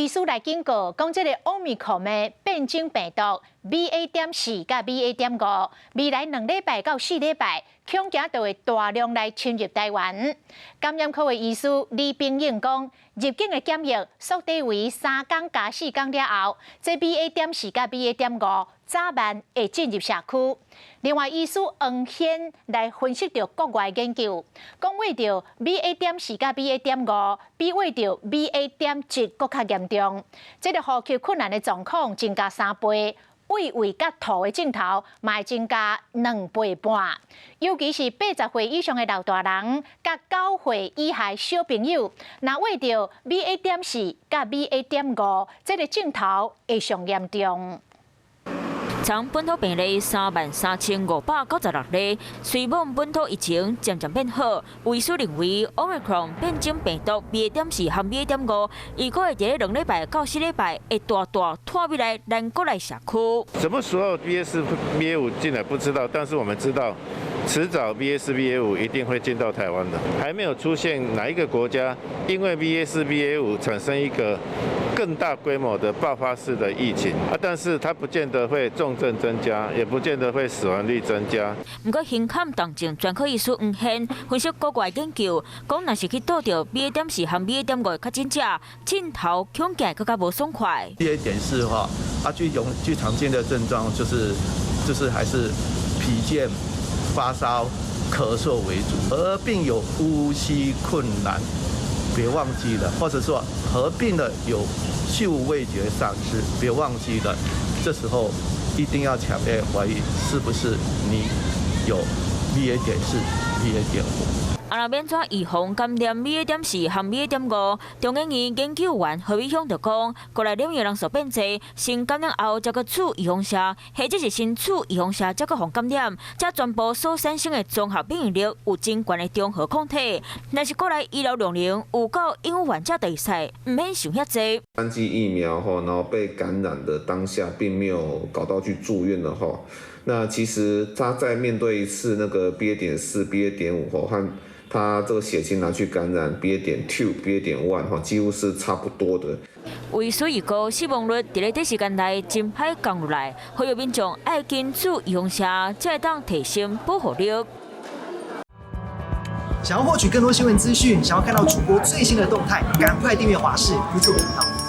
师来警告，讲这个奥密克戎的变种病毒 BA.4 甲 BA.5，未来2礼拜到4礼拜，恐惊就会大量来侵入台湾。感染科的医师李炳英讲，入境的检疫缩短为3天加4天了后，这 BA.4 甲 BA.5早晚会进入社区。另外，医师黄显来分析到国外研究，讲为着 BA.4 甲 BA.5比为着 BA.7更较严重，这个呼吸困难的状况增加3倍。胃甲吐的镜头嘛会增加2倍半，尤其是80岁以上的老大人，甲9岁以下小朋友，若为着 BA.4 甲 BA.5，这个镜头会上严重。从本土病例33596例，随往本土疫情渐渐变好，卫生认为 Omicron 变种病毒 BA.4 和 BA.5，如果会在2礼拜到4礼拜，会大拖回来咱国内社区。什么时候 BA.4、BA.5进来不知道，但是我们知道，迟早 BA.4、BA.5一定会进到台湾的。还没有出现哪一个国家因为 BA.4、BA.5产生一个更大规模的爆发式的疫情但是它不见得会重症增加，也不见得会死亡率增加。不过，胸腔动静专科医师黄显分析国外研究，讲若是去倒着 BA.4 和 BA.5的确诊者，镜头恐惊更加无爽快。BA.4的话，最常见的症状就是还是疲倦、发烧、咳嗽为主，而并有呼吸困难。别忘记了，或者说合并了有嗅味觉丧失，别忘记了，这时候一定要强烈怀疑是不是你有 BA.4、BA.5。若免怎预防感染 BA.4 和 BA.5，中研院研究员何伟雄就讲，国内染疫人数变多，新感染后才搁取预防射，或者是先取预防射才搁防感染，才全部所产生的综合免疫力有真悬的综合抗体。若是国内医疗量能有够应付患者大赛，唔免想遐济。3剂疫苗然后被感染的当下，并没有搞到去住院的话，那其实他在面对一次那个 BA.4、BA.5和他这个血清拿去感染 BA.2、BA.1几乎是差不多的。卫生预告死亡率伫咧短时间内真歹降落来，呼吁民众爱紧取预防射，才会当提升保护力。想要获取更多新闻资讯，想要看到主播最新的动态，赶快订阅华视 YouTube 频道。